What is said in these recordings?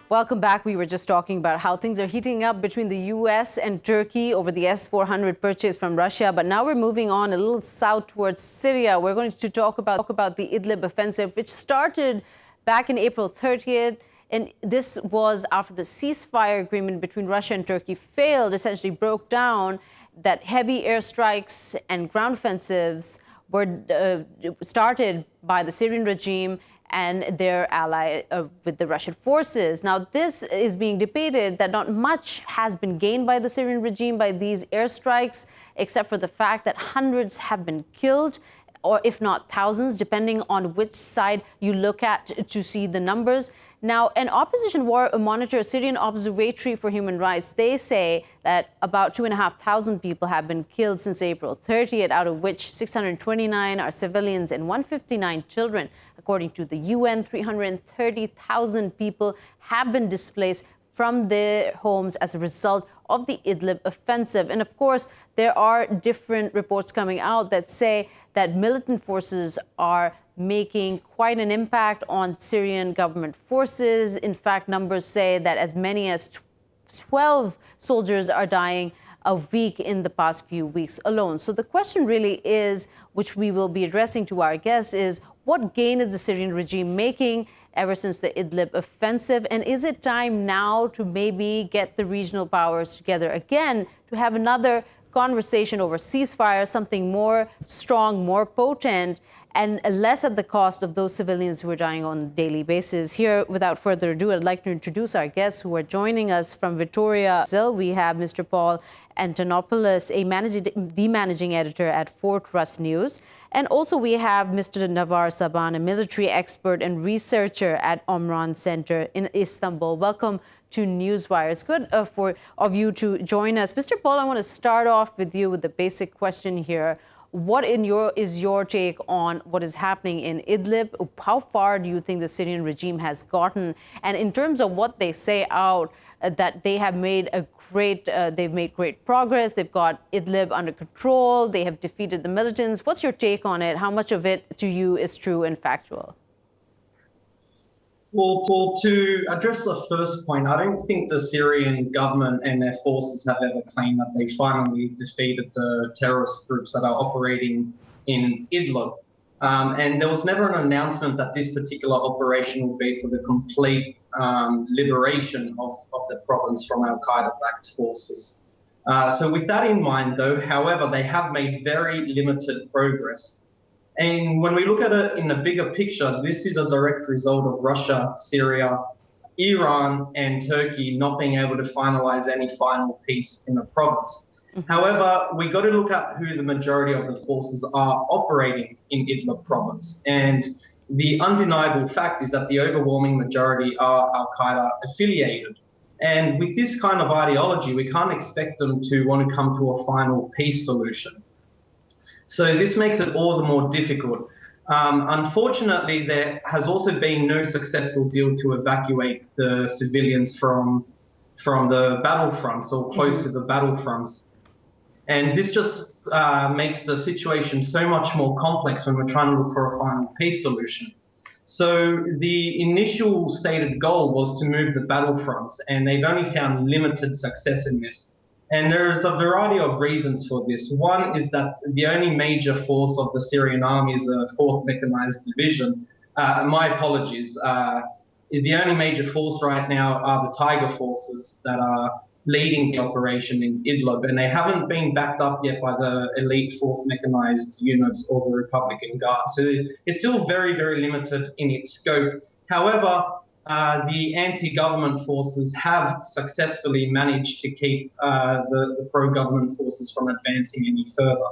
Welcome back. We were just talking about how things are heating up between the U.S. and Turkey over the S-400 purchase from Russia. But now we're moving on a little south towards Syria. We're going to talk about the Idlib offensive, which started back in April 30th. And this was after the ceasefire agreement between Russia and Turkey failed, essentially broke down, that heavy airstrikes and ground offensives were started by the Syrian regime and their ally with the Russian forces. Now, this is being debated that not much has been gained by the Syrian regime by these airstrikes, except for the fact that hundreds have been killed, or if not thousands, depending on which side you look at to see the numbers. Now, an opposition war monitor, Syrian Observatory for Human Rights, they say that about 2,500 people have been killed since April 30th, out of which 629 are civilians and 159 children. According to the UN, 330,000 people have been displaced from their homes as a result of the Idlib offensive. And of course, there are different reports coming out that say that militant forces are making quite an impact on Syrian government forces. In fact, numbers say that as many as 12 soldiers are dying a week in the past few weeks alone. So the question really is, which we will be addressing to our guests, is what gain is the Syrian regime making ever since the Idlib offensive? And is it time now to maybe get the regional powers together again to have another conversation over ceasefire, something more strong, more potent, and less at the cost of those civilians who are dying on a daily basis? Here, without further ado, I'd like to introduce our guests who are joining us from Victoria, Brazil. We have Mr. Flores Antonopoulos, the managing editor at Fortress News. And also we have Mr. Navar Saban, a military expert and researcher at Omran Center in Istanbul. Welcome to Newswire. It's good of you to join us. Mr. Paul, I want to start off with you with the basic question here. What is your take on what is happening in Idlib? How far do you think the Syrian regime has gotten? And in terms of what they say out, that they have made they've made great progress. They've got Idlib under control. They have defeated the militants. What's your take on it? How much of it to you is true and factual? Well, to address the first point, I don't think the Syrian government and their forces have ever claimed that they finally defeated the terrorist groups that are operating in Idlib. And there was never an announcement that this particular operation will be for the complete liberation of the province from al-Qaeda-backed forces. So with that in mind, though, however, they have made very limited progress. And when we look at it in the bigger picture, this is a direct result of Russia, Syria, Iran, and Turkey not being able to finalize any final peace in the province. However, we got to look at who the majority of the forces are operating in Idlib province. And the undeniable fact is that the overwhelming majority are al-Qaeda affiliated. And with this kind of ideology, we can't expect them to want to come to a final peace solution. So this makes it all the more difficult. Unfortunately, there has also been no successful deal to evacuate the civilians from the battlefronts or close to the battlefronts. And this just makes the situation so much more complex when we're trying to look for a final peace solution. So the initial stated goal was to move the battlefronts, and they've only found limited success in this. And there's a variety of reasons for this. One is that the only major force of the Syrian army is a 4th Mechanized Division. My apologies. The only major force right now are the Tiger forces that are leading the operation in Idlib, and they haven't been backed up yet by the elite 4th Mechanized units or the Republican Guard. So it's still very, very limited in its scope. However, the anti-government forces have successfully managed to keep the pro-government forces from advancing any further.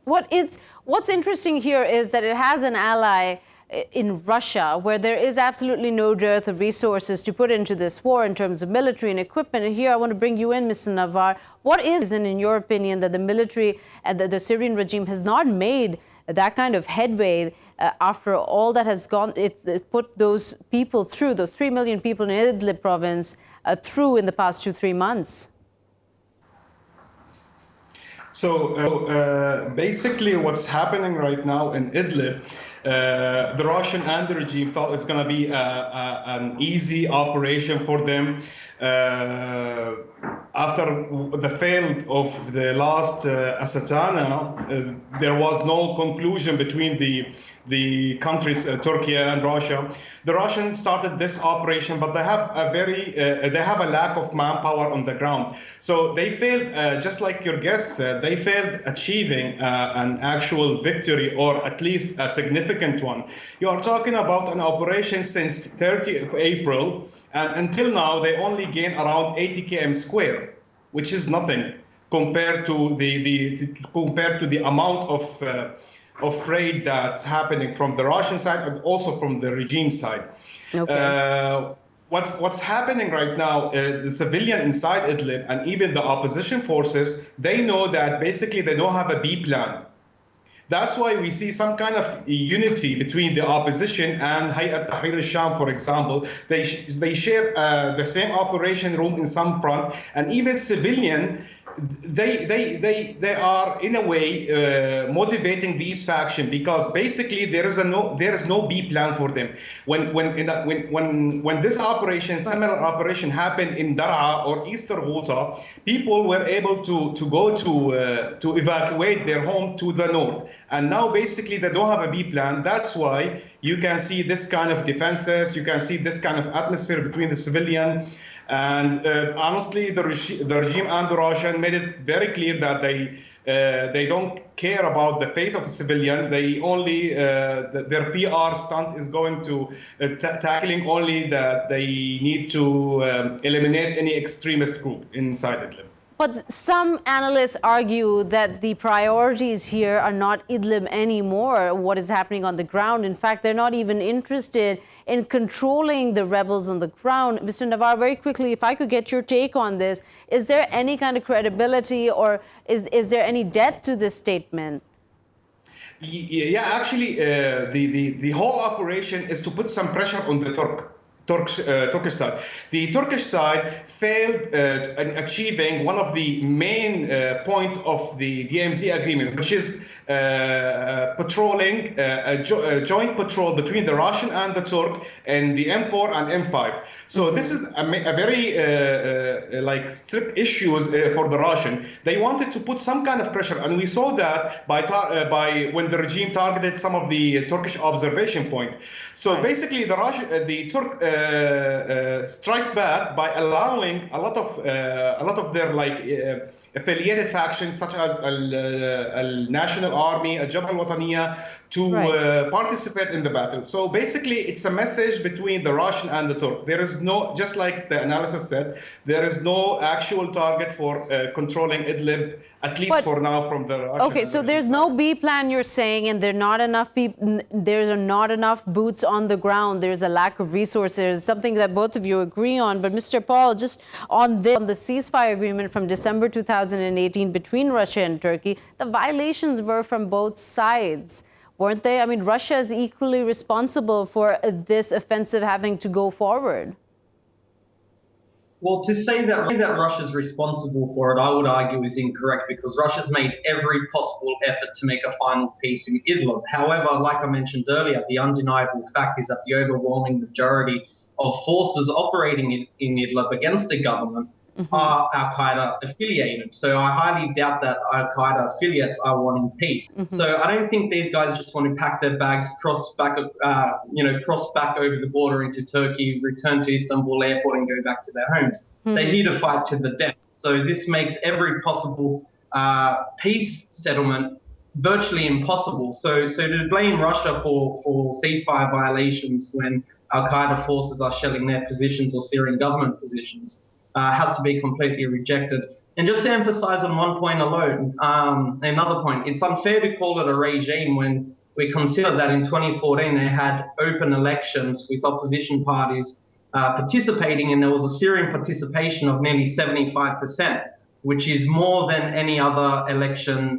What's interesting here is that it has an ally in Russia, where there is absolutely no dearth of resources to put into this war in terms of military and equipment. And here I want to bring you in, Mr. Navar. What is, in your opinion, that the military and the Syrian regime has not made that kind of headway after all that has gone? It's put those people through, those 3 million people in Idlib province through in the past 2-3 months. So basically what's happening right now in Idlib The Russian and the regime thought it's going to be an easy operation for them. After the failed of the last Asatana, there was no conclusion between the countries, Turkey and Russia. The Russians started this operation, but they have a lack of manpower on the ground. So they failed, just like your guest said, they failed achieving an actual victory, or at least a significant one. You are talking about an operation since 30th of April, and until now they only gain around 80 km square, which is nothing compared to the amount of raid that's happening from the Russian side and also from the regime side. Okay. What's happening right now, the civilian inside Idlib and even the opposition forces, they know that basically they don't have a B plan. That's why we see some kind of unity between the opposition and Hayat Tahrir al-Sham, for example. They share the same operation room in some front, and even civilian, they are in a way motivating these factions, because basically there is no B plan for them. When this operation, similar operation, happened in Dar'a or Eastern Ghouta, people were able to go to evacuate their home to the north, and now basically they don't have a B plan. That's why you can see this kind of defenses, you can see this kind of atmosphere between the civilian. And honestly, the regime and the Russian made it very clear that they don't care about the fate of the civilian. They only their PR stunt is going to tackling only that they need to eliminate any extremist group inside Idlib. But some analysts argue that the priorities here are not Idlib anymore, what is happening on the ground. In fact, they're not even interested in controlling the rebels on the ground. Mr. Nawar, very quickly, if I could get your take on this, is there any kind of credibility, or is there any depth to this statement? Yeah, actually, the whole operation is to put some pressure on the Turkish side. The Turkish side failed in achieving one of the main point of the DMZ agreement, which is patrolling, a joint patrol between the Russian and the Turk and the M4 and M5. So this is a very like strict issues for the Russian. They wanted to put some kind of pressure, and we saw that by when the regime targeted some of the Turkish observation point. So basically, the Turk strike back by allowing a lot of their affiliated factions such as National Army, Al-Jabha al-Wataniya, to participate in the battle. So basically, it's a message between the Russian and the Turk. There is no, just like the analysis said, there is no actual target for controlling Idlib, at least for now, from the Russian. Okay, so there's no B plan, you're saying, and there's not enough boots on the ground. There's a lack of resources, something that both of you agree on. But Mr. Paul, just on the ceasefire agreement from December 2018 between Russia and Turkey, the violations were from both sides, weren't they? I mean, Russia is equally responsible for this offensive having to go forward. Well, to say that Russia's responsible for it, I would argue is incorrect, because Russia's made every possible effort to make a final peace in Idlib. However, like I mentioned earlier, the undeniable fact is that the overwhelming majority of forces operating in Idlib against the government are Al-Qaeda affiliated. So I highly doubt that Al-Qaeda affiliates are wanting peace. So I don't think these guys just want to pack their bags, cross back over the border into Turkey, return to Istanbul airport and go back to their homes. They're here to fight to the death. So this makes every possible peace settlement virtually impossible. So to blame Russia for ceasefire violations when Al-Qaeda forces are shelling their positions or Syrian government positions has to be completely rejected. And just to emphasize on one point alone, another point, it's unfair to call it a regime when we consider that in 2014 they had open elections with opposition parties participating, and there was a Syrian participation of nearly 75%, which is more than any other election,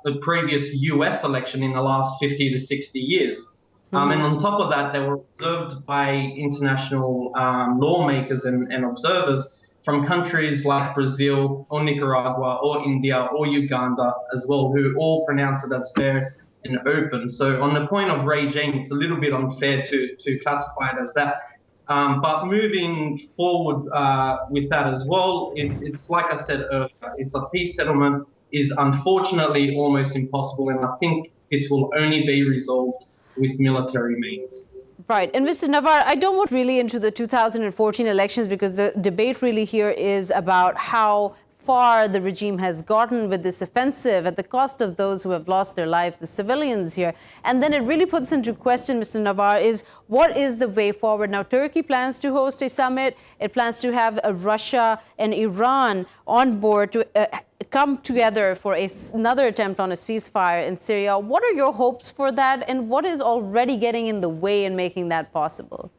the previous US election in the last 50 to 60 years. And on top of that, they were observed by international lawmakers and observers from countries like Brazil or Nicaragua or India or Uganda as well, who all pronounce it as fair and open. So on the point of regime, it's a little bit unfair to classify it as that. But moving forward with that as well, it's like I said earlier, it's a peace settlement is unfortunately almost impossible, and I think this will only be resolved with military means. Right. And Mr. Navar, I don't want really into the 2014 elections because the debate really here is about how far the regime has gotten with this offensive at the cost of those who have lost their lives, the civilians here. And then it really puts into question, Mr. Navar, is what is the way forward? Now, Turkey plans to host a summit. It plans to have Russia and Iran on board to come together for another attempt on a ceasefire in Syria. What are your hopes for that? And what is already getting in the way in making that possible?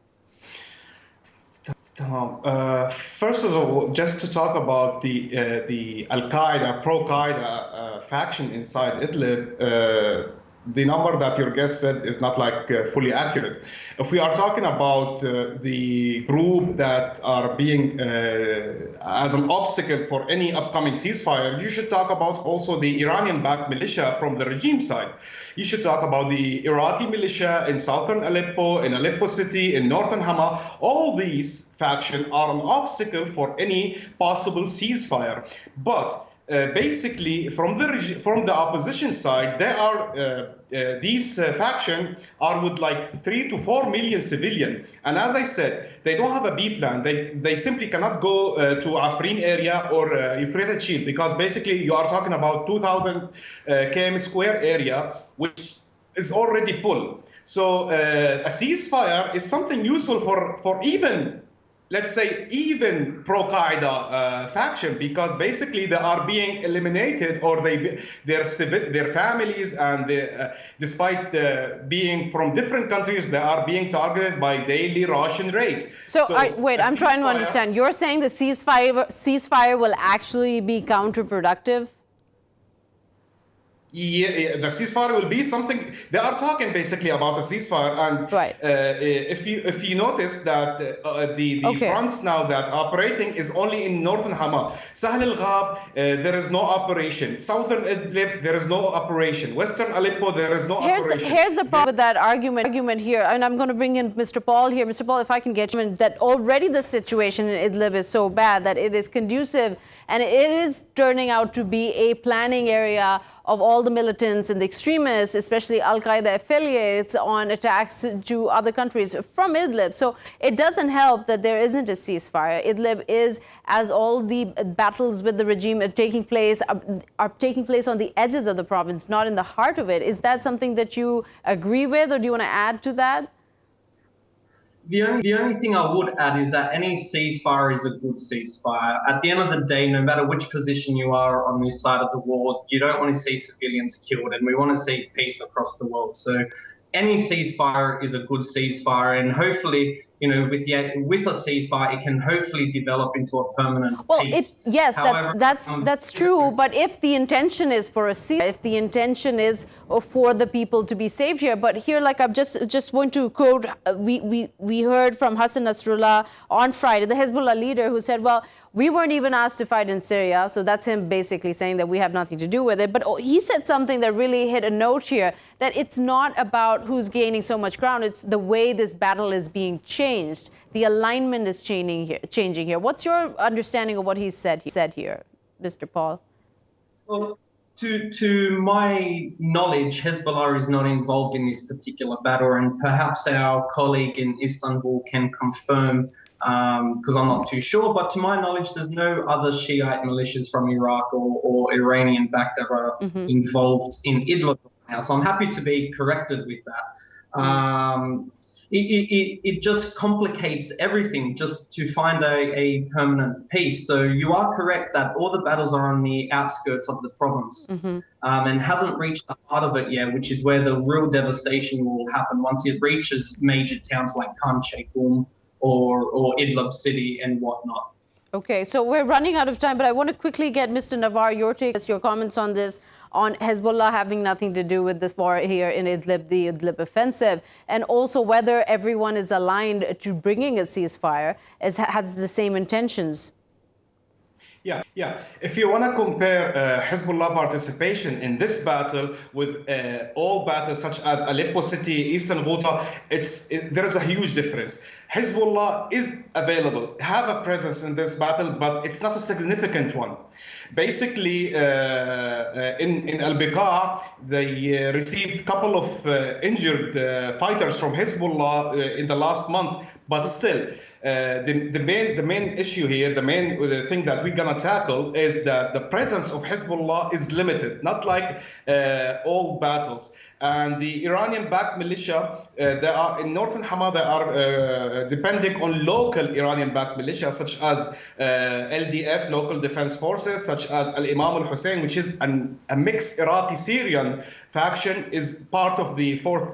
First of all, just to talk about the Al-Qaeda, pro-Qaeda faction inside Idlib, the number that your guest said is not like fully accurate. If we are talking about the group that are being as an obstacle for any upcoming ceasefire, you should talk about also the Iranian-backed militia from the regime side. You should talk about the Iraqi militia in southern Aleppo, in Aleppo city, in northern Hama. All these factions are an obstacle for any possible ceasefire. But basically, from the opposition side, they are these factions are with like 3 to 4 million civilians, and as I said, they don't have a B plan. They simply cannot go to Afrin area or Euphrates Shield, because basically you are talking about 2,000 km square area, which is already full. So a ceasefire is something useful for even, let's say, even pro-Qaeda faction, because basically they are being eliminated, or their families, and despite being from different countries, they are being targeted by daily Russian raids. So wait, I'm trying to understand. You're saying the ceasefire will actually be counterproductive? Yeah, the ceasefire will be something. They are talking basically about a ceasefire, and right. If you notice that the fronts now that operating is only in northern Hama, Sahl al-Ghab, there is no operation. Southern Idlib, there is no operation. Western Aleppo, there is no operation. Here's the problem with that argument here, and I'm going to bring in Mr. Paul here. Mr. Paul, if I can get you, that already the situation in Idlib is so bad that it is conducive, and it is turning out to be a planning area of all the militants and the extremists, especially Al-Qaeda affiliates, on attacks to other countries from Idlib. So it doesn't help that there isn't a ceasefire. Idlib is, as all the battles with the regime are taking place on the edges of the province, not in the heart of it. Is that something that you agree with, or do you want to add to that? The only thing I would add is that any ceasefire is a good ceasefire. At the end of the day, no matter which position you are on this side of the war, you don't want to see civilians killed, and we want to see peace across the world. So any ceasefire is a good ceasefire, and hopefully, you know, with a ceasefire, it can hopefully develop into a permanent peace. Yes, however, that's true. But if the intention is for a ceasefire, if the intention is for the people to be saved here, but here, like I'm just going to quote, we heard from Hassan Nasrallah on Friday, the Hezbollah leader, who said, well, we weren't even asked to fight in Syria. So that's him basically saying that we have nothing to do with it. But he said something that really hit a note here, that it's not about who's gaining so much ground. It's the way this battle is being changed. The alignment is changing here. What's your understanding of what he said here, Mr. Paul? Well, to my knowledge, Hezbollah is not involved in this particular battle, and perhaps our colleague in Istanbul can confirm, because I'm not too sure, but to my knowledge, there's no other Shiite militias from Iraq or Iranian-backed that are involved in Idlib now. So I'm happy to be corrected with that. It just complicates everything just to find a permanent peace. So you are correct that all the battles are on the outskirts of the province and hasn't reached the heart of it yet, which is where the real devastation will happen once it reaches major towns like Khan Sheikhoun or Idlib city and whatnot. Okay, so we're running out of time, but I want to quickly get Mr. Navar, your comments on this, on Hezbollah having nothing to do with this war here in Idlib, the Idlib offensive, and also whether everyone is aligned to bringing a ceasefire, has the same intentions. Yeah. If you want to compare Hezbollah participation in this battle with all battles such as Aleppo City, Eastern Ghouta, there is a huge difference. Hezbollah is available, have a presence in this battle, but it's not a significant one. Basically, in Al-Biqa, they received a couple of injured fighters from Hezbollah in the last month, but still, the main issue here, the thing that we're gonna tackle is that the presence of Hezbollah is limited, not like all battles. And the Iranian-backed militia, they are in northern Hama, they are depending on local Iranian-backed militia, such as LDF, local defense forces, such as Al-Imam al-Hussein, which is a mixed Iraqi-Syrian faction, is part of the 4th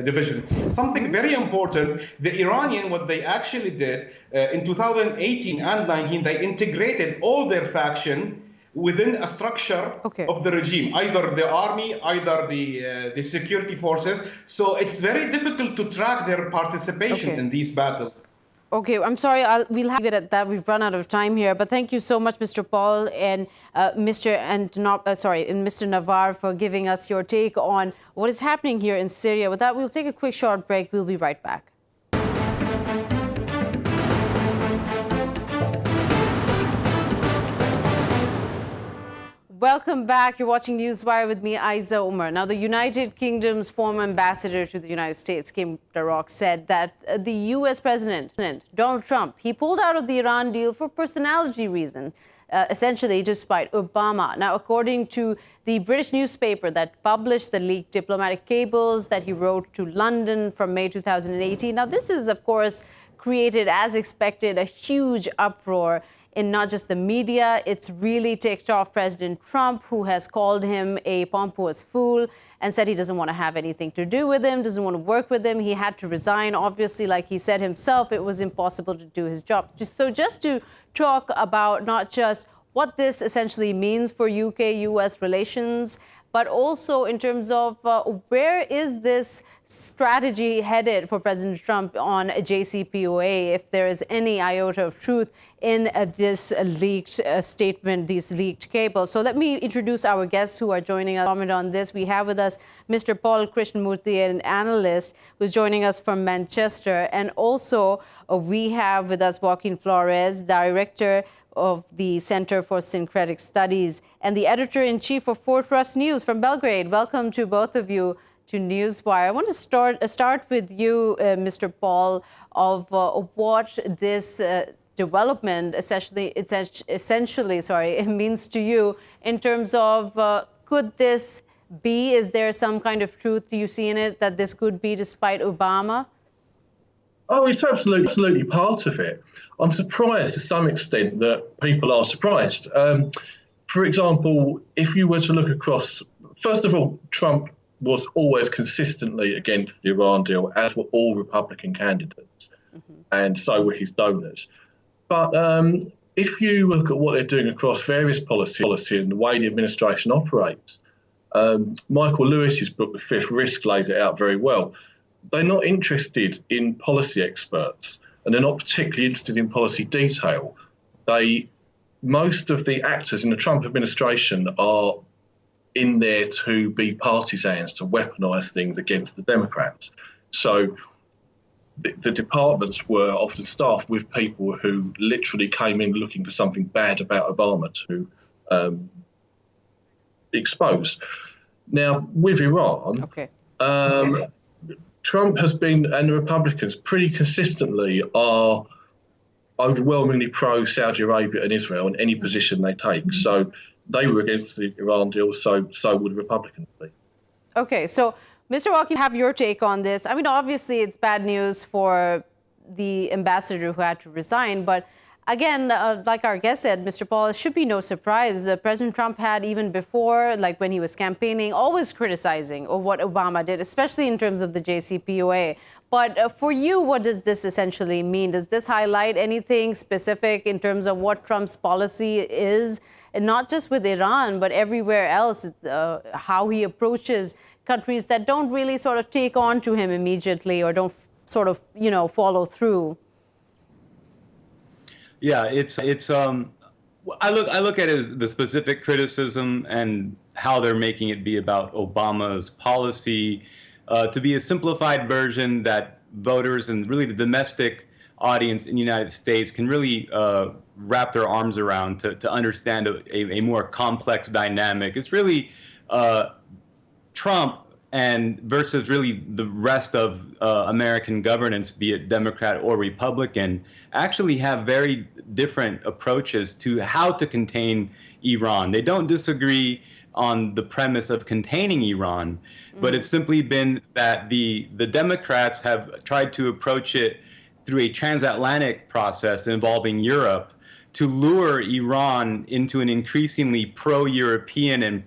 Division. Something very important, the Iranian, what they actually did in 2018 and 19, they integrated all their faction within a structure of the regime, either the army, either the security forces. So it's very difficult to track their participation in these battles. Okay, I'm sorry, we'll have it at that. We've run out of time here, but thank you so much, Mr. Paul and Mr. Navar, for giving us your take on what is happening here in Syria. With that, we'll take a quick short break. We'll be right back. Welcome back. You're watching Newswire with me, Ayza Omar. Now, the United Kingdom's former ambassador to the United States, Kim Darroch, said that the U.S. President, Donald Trump, he pulled out of the Iran deal for personality reasons, essentially to spite Obama. Now, according to the British newspaper that published the leaked diplomatic cables that he wrote to London from May 2018. Now, this is, of course, created, as expected, a huge uproar in not just the media. It's really ticked off President Trump, who has called him a pompous fool and said he doesn't want to have anything to do with him, doesn't want to work with him. He had to resign. Obviously, like he said himself, it was impossible to do his job. So just to talk about not just what this essentially means for UK-US relations, but also in terms of where is this strategy headed for President Trump on JCPOA, if there is any iota of truth in this leaked statement, these leaked cables. So let me introduce our guests who are joining us. Comment on this. We have with us Mr. Paul Krishnamurthy, an analyst who's joining us from Manchester. And also we have with us Joaquin Flores, director of the Center for Syncretic Studies and the editor-in-chief of Fortress News from Belgrade. Welcome to both of you to Newswire. I want to start with you, Mr. Paul, of what this development essentially it means to you in terms of could this be, is there some kind of truth you see in it that this could be despite Obama? Oh, it's absolutely part of it. I'm surprised to some extent that people are surprised. For example, if you were to look across, first of all, Trump was always consistently against the Iran deal, as were all Republican candidates, and so were his donors. But if you look at what they're doing across various policy and the way the administration operates, Michael Lewis's book, The Fifth Risk, lays it out very well. They're not interested in policy experts, and they're not particularly interested in policy detail. Most of the actors in the Trump administration are in there to be partisans, to weaponize things against the Democrats. So the departments were often staffed with people who literally came in looking for something bad about Obama to expose. Now, with Iran, Trump has been, and the Republicans pretty consistently are overwhelmingly pro-Saudi Arabia and Israel in any position they take. So they were against the Iran deal, so would Republicans be. Okay, so Mr. Joaquin, have your take on this. I mean, obviously, it's bad news for the ambassador who had to resign. But again, like our guest said, Mr. Paul, it should be no surprise. President Trump had, even before, like when he was campaigning, always criticizing of what Obama did, especially in terms of the JCPOA. But for you, what does this essentially mean? Does this highlight anything specific in terms of what Trump's policy is, and not just with Iran, but everywhere else, how he approaches countries that don't really sort of take on to him immediately or don't sort of, follow through? Yeah, it's I look at it as the specific criticism and how they're making it be about Obama's policy, to be a simplified version that voters and really the domestic audience in the United States can really wrap their arms around to understand a more complex dynamic. It's really Trump and versus really the rest of American governance, be it Democrat or Republican, actually have very different approaches to how to contain Iran. They don't disagree on the premise of containing Iran, but it's simply been that the Democrats have tried to approach it through a transatlantic process involving Europe to lure Iran into an increasingly pro-European and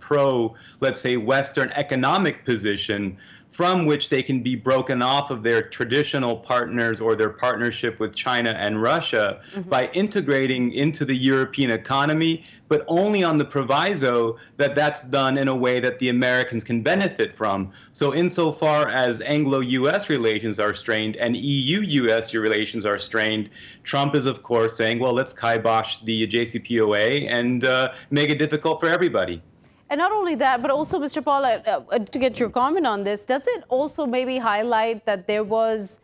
let's say, Western economic position from which they can be broken off of their traditional partners or their partnership with China and Russia by integrating into the European economy, but only on the proviso that that's done in a way that the Americans can benefit from. So insofar as Anglo-US relations are strained and EU-US relations are strained, Trump is, of course, saying, well, let's kibosh the JCPOA and make it difficult for everybody. And not only that, but also, Mr. Paul, to get your comment on this, does it also maybe highlight that there was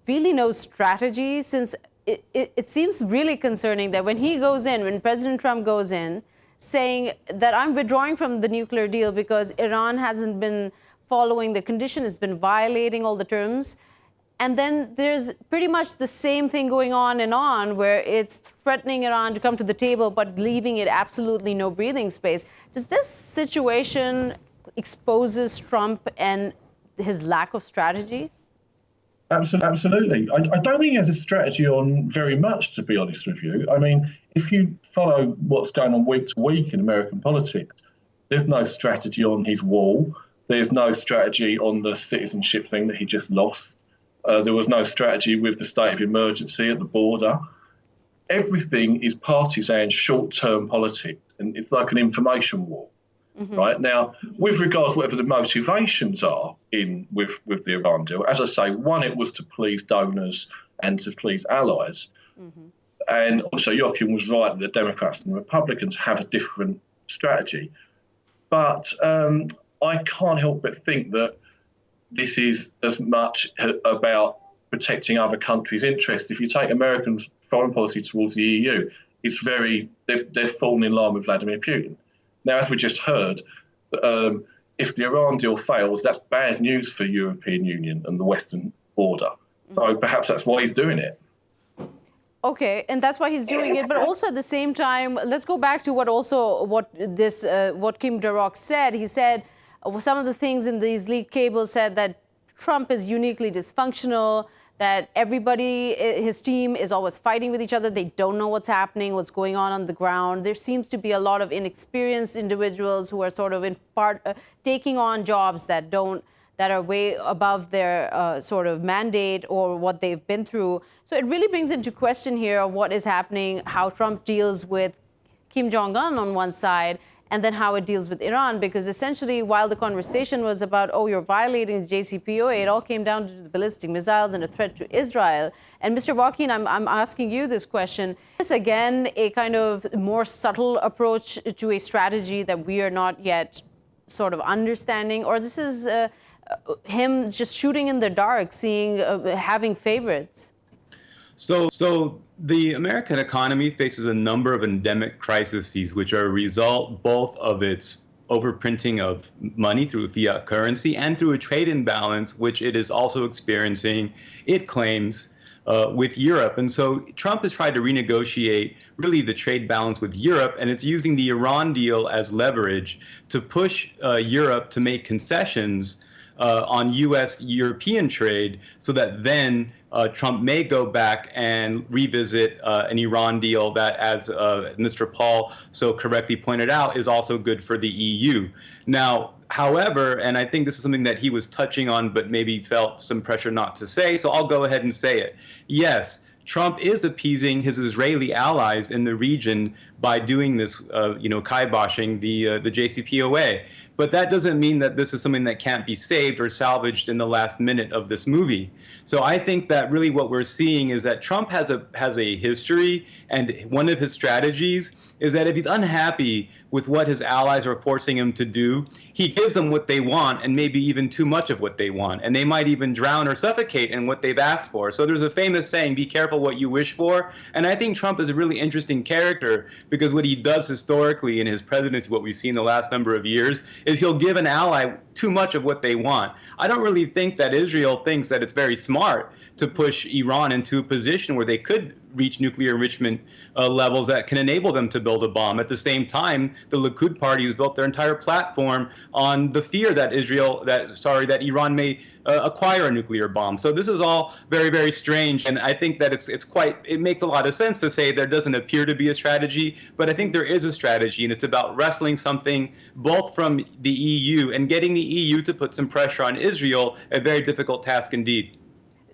really no strategy? Since it seems really concerning that when he goes in, when President Trump goes in, saying that I'm withdrawing from the nuclear deal because Iran hasn't been following the condition, it's been violating all the terms. And then there's pretty much the same thing going on, where it's threatening Iran to come to the table, but leaving it absolutely no breathing space. Does this situation exposes Trump and his lack of strategy? Absolutely. I don't think he has a strategy on very much, to be honest with you. I mean, if you follow what's going on week to week in American politics, there's no strategy on his wall. There's no strategy on the citizenship thing that he just lost. There was no strategy with the state of emergency at the border. Everything is partisan, short-term politics, and it's like an information war, right? Now, with regards to whatever the motivations are with the Iran deal, as I say, one, it was to please donors and to please allies. And also, Joachim was right that the Democrats and the Republicans have a different strategy. But I can't help but think that this is as much about protecting other countries' interests. If you take Americans' foreign policy towards the EU, it's they've fallen in line with Vladimir Putin. Now, as we just heard, if the Iran deal fails, that's bad news for European Union and the Western border. So perhaps that's why he's doing it. Okay, and that's why he's doing it. But also at the same time, let's go back to what Kim Darroch said. He said, some of the things in these leaked cables said that Trump is uniquely dysfunctional, that everybody, his team, is always fighting with each other. They don't know what's happening, what's going on the ground. There seems to be a lot of inexperienced individuals who are sort of in part taking on jobs that are way above their sort of mandate or what they've been through. So it really brings into question here of what is happening, how Trump deals with Kim Jong-un on one side, and then how it deals with Iran, because essentially while the conversation was about, oh, you're violating the JCPOA, it all came down to the ballistic missiles and a threat to Israel. And Mr. Joaquin, I'm asking you this question. Is this, again, a kind of more subtle approach to a strategy that we are not yet sort of understanding? Or this is him just shooting in the dark, having favorites? So the American economy faces a number of endemic crises, which are a result both of its overprinting of money through fiat currency and through a trade imbalance, which it is also experiencing, it claims, with Europe. And so Trump has tried to renegotiate really the trade balance with Europe, and it's using the Iran deal as leverage to push Europe to make concessions on U.S.-European trade, so that then Trump may go back and revisit an Iran deal that, as Mr. Paul so correctly pointed out, is also good for the EU. Now, however, and I think this is something that he was touching on but maybe felt some pressure not to say, so I'll go ahead and say it. Yes, Trump is appeasing his Israeli allies in the region by doing this, kiboshing the JCPOA. but that doesn't mean that this is something that can't be saved or salvaged in the last minute of this movie. So I think that really what we're seeing is that Trump has a history, and one of his strategies is that if he's unhappy with what his allies are forcing him to do, he gives them what they want, and maybe even too much of what they want. And they might even drown or suffocate in what they've asked for. So there's a famous saying, be careful what you wish for. And I think Trump is a really interesting character, because what he does historically in his presidency, what we've seen the last number of years, is he'll give an ally too much of what they want. I don't really think that Israel thinks that it's very smart to push Iran into a position where they could reach nuclear enrichment levels that can enable them to build a bomb. At the same time, the Likud party has built their entire platform on the fear that Iran may acquire a nuclear bomb. So this is all very, very strange, and I think that it makes a lot of sense to say there doesn't appear to be a strategy, but I think there is a strategy, and it's about wrestling something both from the EU and getting the EU to put some pressure on Israel, a very difficult task indeed.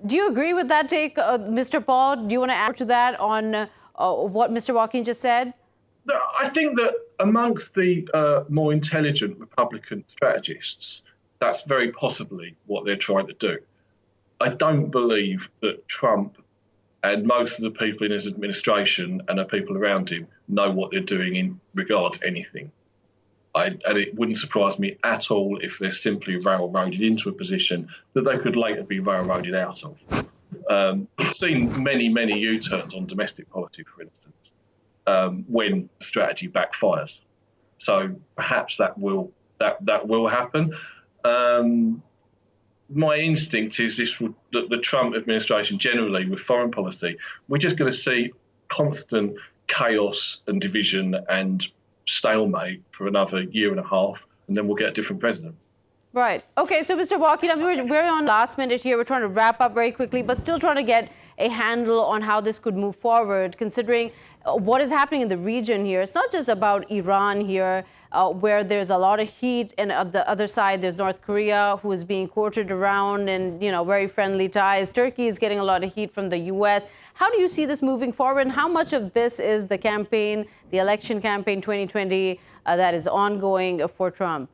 Do you agree with that take, Mr. Paul? Do you want to add to that on what Mr. Joaquin just said? No, I think that amongst the more intelligent Republican strategists, that's very possibly what they're trying to do. I don't believe that Trump and most of the people in his administration and the people around him know what they're doing in regard to anything. And it wouldn't surprise me at all if they're simply railroaded into a position that they could later be railroaded out of. We've seen many, many U-turns on domestic politics, for instance, when strategy backfires. So perhaps that will happen. My instinct is that the Trump administration generally, with foreign policy, we're just going to see constant chaos and division and stalemate for another year and a half, and then we'll get a different president. Right. Okay, so Mr. Joaquin, we're on last minute here. We're trying to wrap up very quickly, but still trying to get a handle on how this could move forward, considering what is happening in the region here. It's not just about Iran here, where there's a lot of heat, and on the other side, there's North Korea, who is being courted around and, very friendly ties. Turkey is getting a lot of heat from the U.S. How do you see this moving forward, and how much of this is the campaign, the election campaign 2020 that is ongoing for Trump?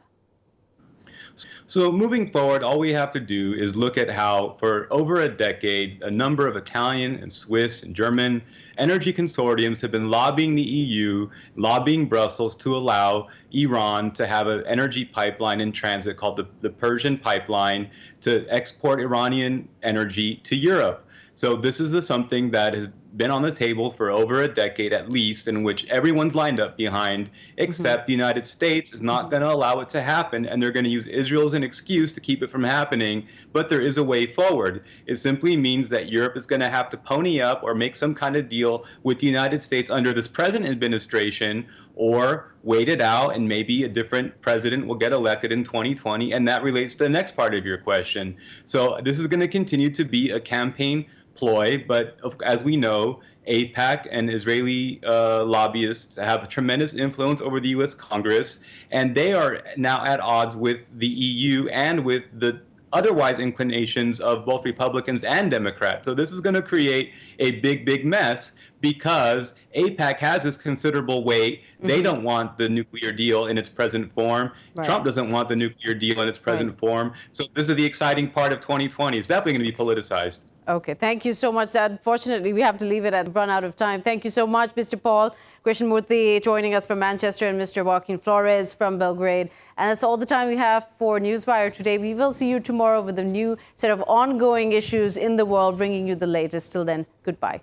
So moving forward, all we have to do is look at how, for over a decade, a number of Italian and Swiss and German energy consortiums have been lobbying the EU, lobbying Brussels to allow Iran to have an energy pipeline in transit called the Persian Pipeline to export Iranian energy to Europe. So this is something that has been on the table for over a decade at least, in which everyone's lined up behind, except the United States is not going to allow it to happen, and they're going to use Israel as an excuse to keep it from happening. But there is a way forward. It simply means that Europe is going to have to pony up or make some kind of deal with the United States under this present administration, or wait it out and maybe a different president will get elected in 2020, and that relates to the next part of your question. So this is going to continue to be a campaign ploy, but as we know, AIPAC and Israeli lobbyists have a tremendous influence over the U.S. Congress, and they are now at odds with the EU and with the otherwise inclinations of both Republicans and Democrats. So this is going to create a big, big mess, because AIPAC has this considerable weight. They don't want the nuclear deal in its present form. Right. Trump doesn't want the nuclear deal in its present form. So this is the exciting part of 2020. It's definitely going to be politicized. Okay, thank you so much. Unfortunately, we have to leave it at run out of time. Thank you so much, Mr. Paul Krishnamurthy, joining us from Manchester, and Mr. Joaquin Flores from Belgrade. And that's all the time we have for Newswire today. We will see you tomorrow with a new set of ongoing issues in the world, bringing you the latest. Till then, goodbye.